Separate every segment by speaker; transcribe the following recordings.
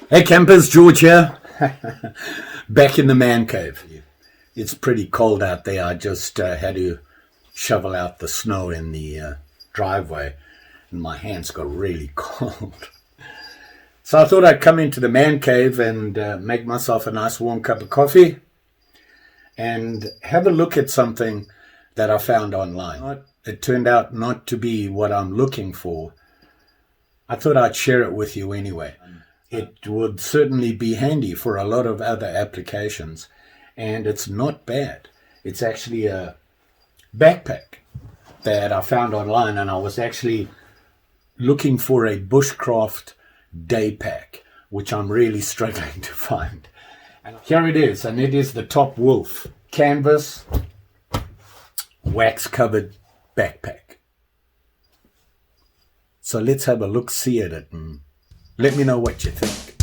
Speaker 1: Hey campers, George here. Back in the man cave. It's pretty cold out there. I just had to shovel out the snow in the driveway and my hands got really cold. So I thought I'd come into the man cave and make myself a nice warm cup of coffee and have a look at something that I found online. It turned out not to be what I'm looking for. I thought I'd share it with you anyway. It would certainly be handy for a lot of other applications, and it's not bad. It's actually a backpack that I found online, and I was actually looking for a Bushcraft day pack, which I'm really struggling to find. And here it is, and it is the Top Wolf canvas wax covered backpack. So let's have a look, see at it, and let me know what you think.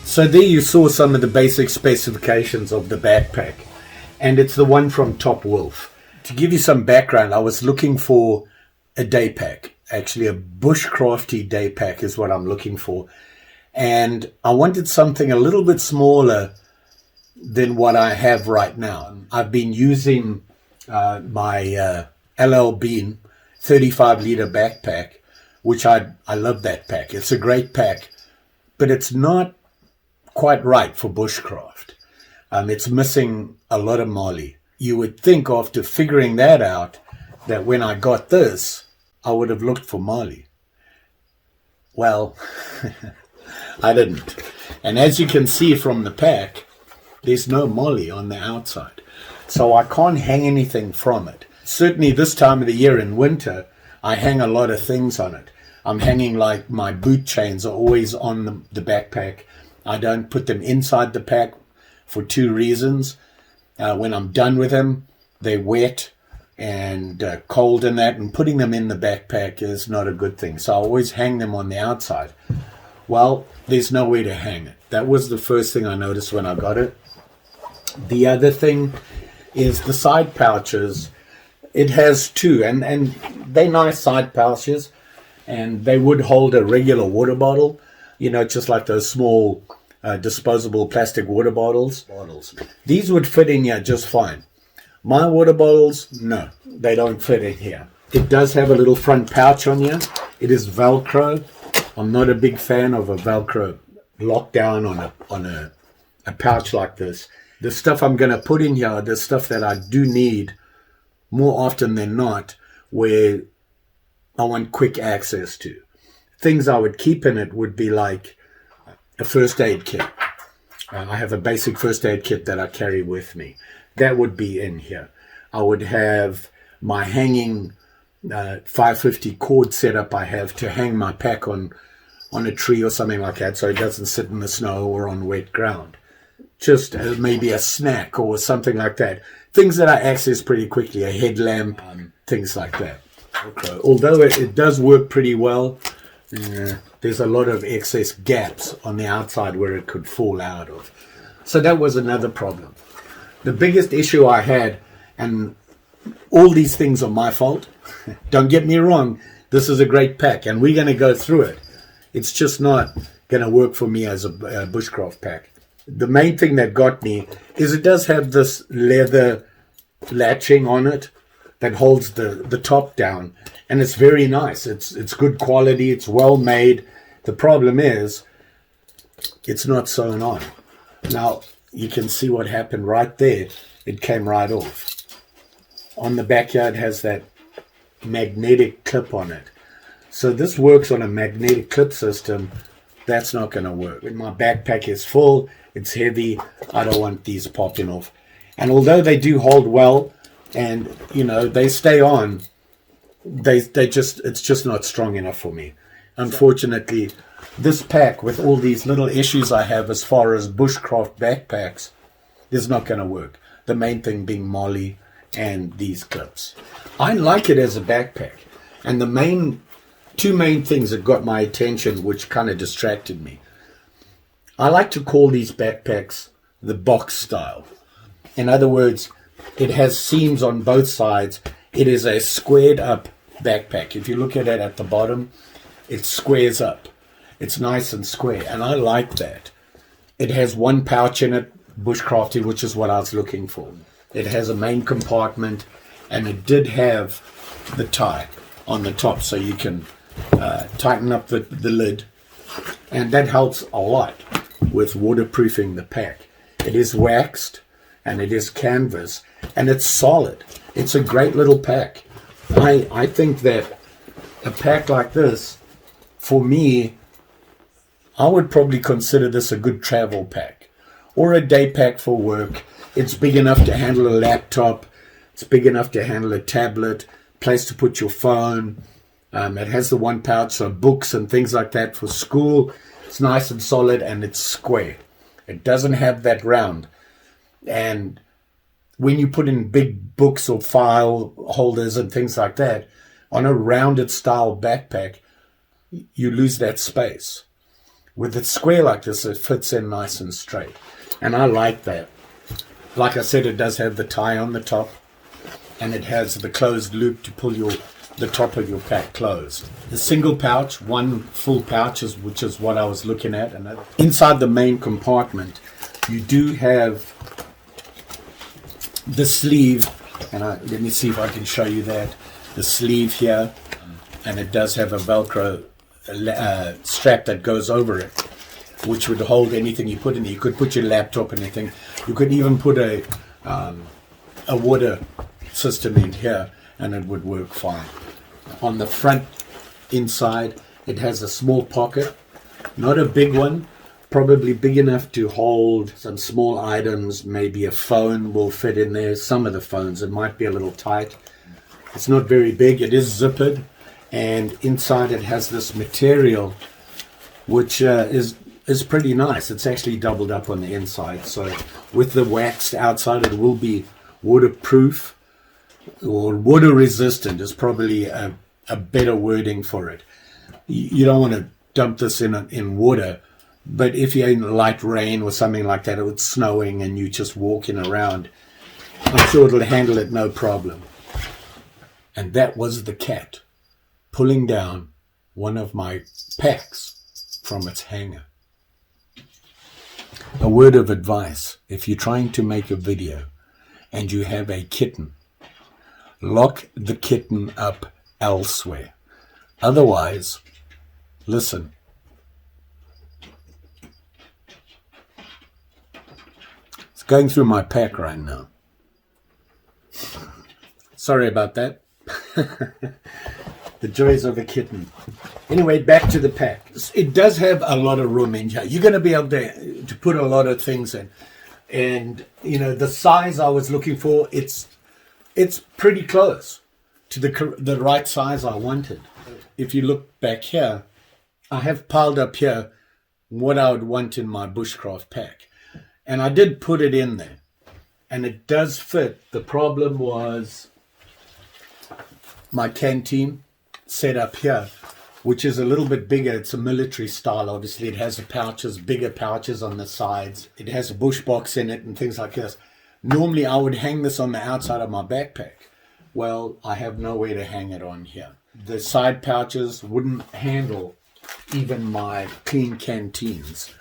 Speaker 1: So there you saw some of the basic specifications of the backpack, and it's the one from Top Wolf. To give you some background, I was looking for a day pack, actually a bushcrafty day pack is what I'm looking for, and I wanted something a little bit smaller than what I have right now. I've been using my LL Bean 35 liter backpack, which I love that pack. It's a great pack, but it's not quite right for bushcraft. It's missing a lot of molly. You would think after figuring that out that when I got this, I would have looked for molly. Well, I didn't. And as you can see from the pack, there's no molly on the outside. So I can't hang anything from it. Certainly this time of the year in winter, I hang a lot of things on it. I'm hanging, like, my boot chains are always on the backpack. I don't put them inside the pack for two reasons. When I'm done with them, they're wet and cold and that, and putting them in the backpack is not a good thing. So I always hang them on the outside. Well, there's nowhere to hang it. That was the first thing I noticed when I got it. The other thing is the side pouches. It has two, and they're nice side pouches, and they would hold a regular water bottle, you know, just like those small disposable plastic water bottles. These would fit in here just fine. My water bottles, no, they don't fit in here. It does have a little front pouch on here. It is Velcro. I'm not a big fan of a Velcro lockdown on a pouch like this. The stuff I'm going to put in here, the stuff that I do need more often than not, where I want quick access to. Things I would keep in it would be like a first aid kit. I have a basic first aid kit that I carry with me. That would be in here. I would have my hanging 550 cord setup I have to hang my pack on a tree or something like that, so it doesn't sit in the snow or on wet ground. Just maybe a snack or something like that. Things that I access pretty quickly, a headlamp, things like that. Okay. Although it does work pretty well, there's a lot of excess gaps on the outside where it could fall out of. So that was another problem. The biggest issue I had, and all these things are my fault, don't get me wrong, this is a great pack and we're going to go through it. It's just not going to work for me as a bushcraft pack. The main thing that got me is it does have this leather latching on it that holds the top down, and it's very nice. It's good quality, it's well made. The problem is it's not sewn on. Now you can see what happened right there. It came right off. On the backyard has that magnetic clip on it. So this works on a magnetic clip system. That's not going to work. When my backpack is full, it's heavy, I don't want these popping off. And although they do hold well, and you know they stay on, it's just not strong enough for me. unfortunately, this pack with all these little issues I have as far as bushcraft backpacks is not going to work. The main thing being Molly and these clips. I like it as a backpack, and the two main things that got my attention, which kind of distracted me. I like to call these backpacks the box style. In other words, it has seams on both sides. It is a squared up backpack. If you look at it at the bottom, it squares up. It's nice and square, and I like that. It has one pouch in it, bushcrafty, which is what I was looking for. It has a main compartment, and it did have the tie on the top, so you can tighten up the lid, and that helps a lot with waterproofing the pack. It is waxed, and it is canvas, and it's solid. It's a great little pack. I think that a pack like this, for me, I would probably consider this a good travel pack or a day pack for work. It's big enough to handle a laptop. It's big enough to handle a tablet, place to put your phone. It has the one pouch, so books and things like that for school. It's nice and solid, and it's square. It doesn't have that round. And when you put in big books or file holders and things like that, on a rounded style backpack, you lose that space. With it square like this, it fits in nice and straight. And I like that. Like I said, it does have the tie on the top, and it has the closed loop to pull the top of your pack closed. The single pouch, one full pouch, which is what I was looking at. And inside the main compartment, you do have the sleeve, and let me see if I can show you that. The sleeve here, and it does have a Velcro strap that goes over it, which would hold anything you put in there. You could put your laptop and anything. You could even put a water system in here, and it would work fine. On the front inside, it has a small pocket, not a big one, probably big enough to hold some small items. Maybe a phone will fit in there. Some of the phones, it might be a little tight. It's not very big. It is zippered, and inside it has this material which is pretty nice. It's actually doubled up on the inside, so with the waxed outside, it will be waterproof, or water resistant is probably a better wording for it. You don't want to dump this in water, but if you're in light rain or something like that, or it's snowing and you're just walking around, I'm sure it'll handle it no problem. And that was the cat pulling down one of my packs from its hanger. A word of advice: if you're trying to make a video and you have a kitten, lock the kitten up elsewhere. Otherwise, listen. It's going through my pack right now. Sorry about that. The joys of a kitten. Anyway, back to the pack. It does have a lot of room in here. You're going to be able to put a lot of things in. And, you know, the size I was looking for, it's pretty close to the right size I wanted. If you look back here, I have piled up here what I would want in my bushcraft pack. And I did put it in there. And it does fit. The problem was my canteen set up here, which is a little bit bigger. It's a military style, obviously. It has bigger pouches on the sides. It has a bush box in it and things like this. Normally, I would hang this on the outside of my backpack. Well, I have nowhere to hang it on here. The side pouches wouldn't handle even my clean canteens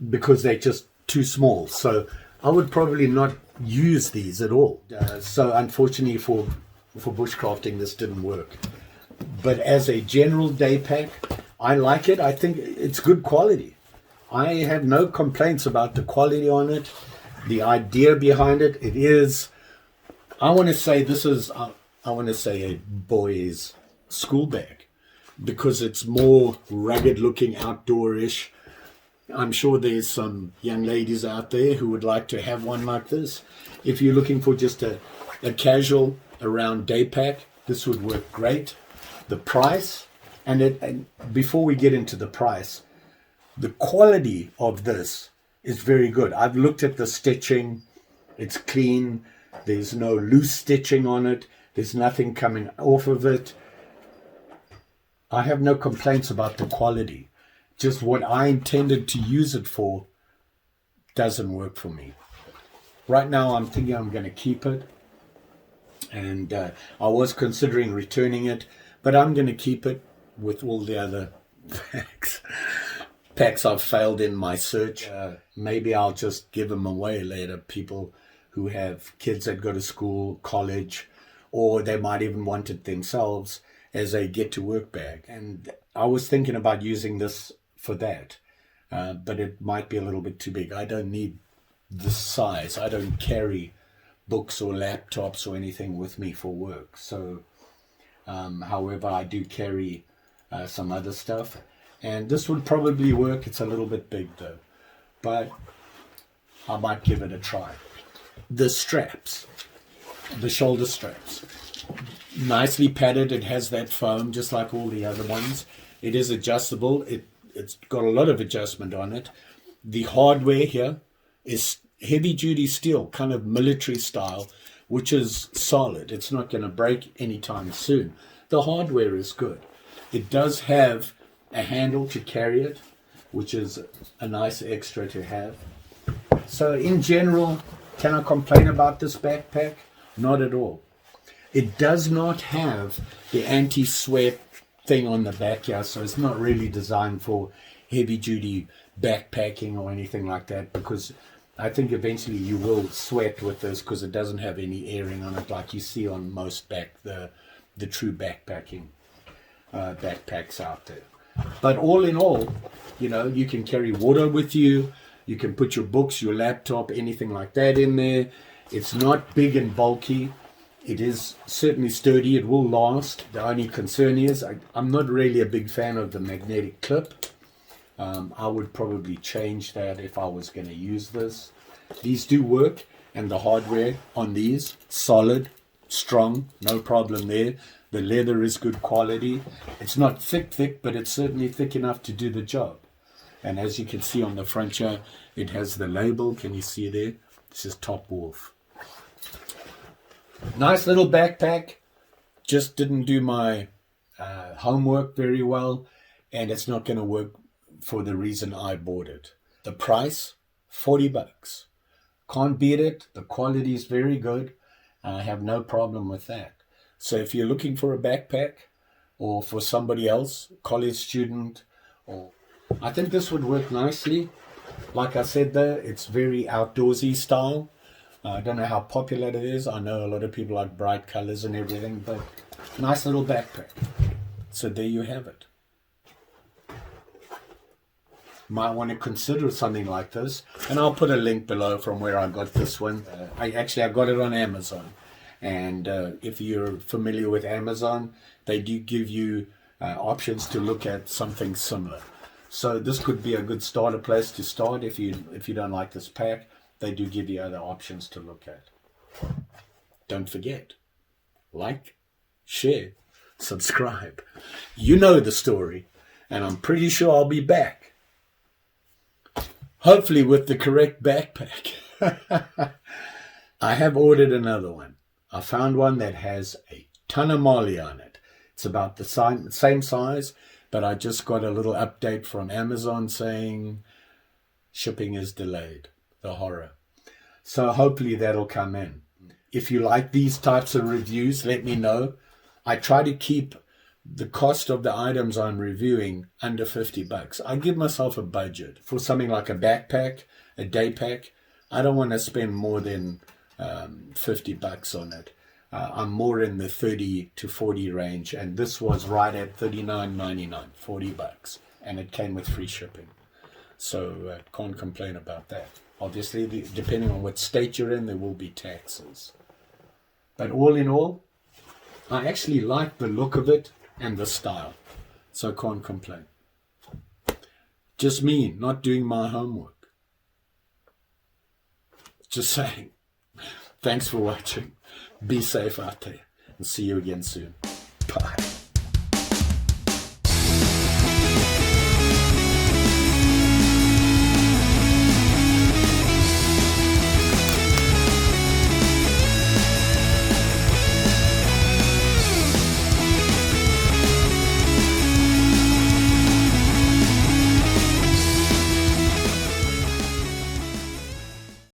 Speaker 1: because they're just too small. So I would probably not use these at all. So unfortunately for bushcrafting, this didn't work. But as a general day pack, I like it. I think it's good quality. I have no complaints about the quality on it, the idea behind it. It is, I want to say a boy's school bag, because it's more rugged looking, outdoor-ish. I'm sure there's some young ladies out there who would like to have one like this. If you're looking for just a casual around day pack, this would work great. The price And before we get into the price, the quality of this is very good. I've looked at the stitching. It's clean. There's no loose stitching on it. There's nothing coming off of it. I have no complaints about the quality. Just what I intended to use it for doesn't work for me. Right now, I'm thinking I'm going to keep it. And I was considering returning it, but I'm going to keep it with all the other packs I've failed in my search. Maybe I'll just give them away later. People who have kids that go to school, college, or they might even want it themselves as a get-to-work bag. And I was thinking about using this for that, but it might be a little bit too big. I don't need this size. I don't carry books or laptops or anything with me for work. So, however, I do carry some other stuff. And this would probably work. It's a little bit big though, but I might give it a try. The straps, the shoulder straps, nicely padded. It has that foam just like all the other ones. It is adjustable. It's got a lot of adjustment on it. The hardware here is heavy duty steel, kind of military style, which is solid. It's not going to break anytime soon. The hardware is good. It does have a handle to carry it, which is a nice extra to have. So in general, can I complain about this backpack? Not at all. It does not have the anti-sweat thing on the back here, so it's not really designed for heavy-duty backpacking or anything like that, because I think eventually you will sweat with this because it doesn't have any airing on it like you see on most the true backpacking backpacks out there. But all in all, you know, you can carry water with you. You can put your books, your laptop, anything like that in there. It's not big and bulky. It is certainly sturdy. It will last. The only concern is I'm not really a big fan of the magnetic clip. I would probably change that if I was going to use this. These do work, and the hardware on these, solid, strong, no problem there. The leather is good quality. It's not thick, but it's certainly thick enough to do the job. And as you can see on the front here, it has the label. Can you see there? This is Top Wolf. Nice little backpack. Just didn't do my homework very well, and it's not going to work for the reason I bought it. The price, $40. Can't beat it. The quality is very good. I have no problem with that. So if you're looking for a backpack, or for somebody else, college student, or I think this would work nicely. Like I said though, it's very outdoorsy style. I don't know how popular it is. I know a lot of people like bright colors and everything, but nice little backpack. So there you have it. Might want to consider something like this, and I'll put a link below from where I got this one. I got it on Amazon, and if you're familiar with Amazon, they do give you options to look at something similar. So this could be a good starter place to start. If you don't like this pack, they do give you other options to look at. Don't forget, like, share, subscribe. You know the story, and I'm pretty sure I'll be back. Hopefully with the correct backpack. I have ordered another one. I found one that has a ton of molly on it. It's about the same size, but I just got a little update from Amazon saying shipping is delayed. The horror. So hopefully that'll come in. If you like these types of reviews, let me know. I try to keep the cost of the items I'm reviewing under $50. I give myself a budget for something like a backpack, a day pack. I don't want to spend more than $50 on it. I'm more in the 30 to 40 range, and this was right at $39.99, $40, and it came with free shipping. So can't complain about that. Obviously, depending on what state you're in, there will be taxes. But all in all, I actually like the look of it and the style, so can't complain. Just me not doing my homework. Just saying. Thanks for watching. Be safe out there, and see you again soon. Bye.